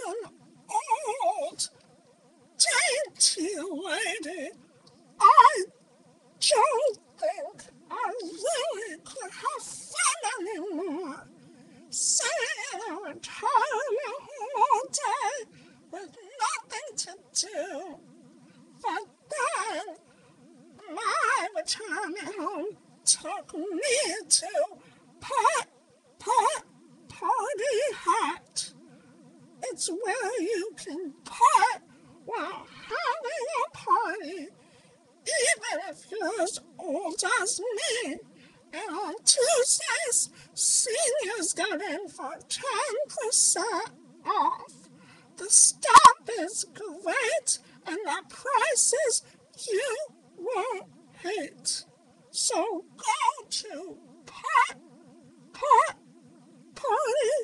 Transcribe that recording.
an old, dainty lady. I don't think I really could have fun anymore. Sitting in a retirement home all day with nothing to do. But then my retirement home took me to Pot Pot Party Hut. It's where you can pot while having a party, even if you're as old as me. And on Tuesdays, seniors get in for 10% off. The stuff is great, and the prices you won't hate. So go to Pot Pot Party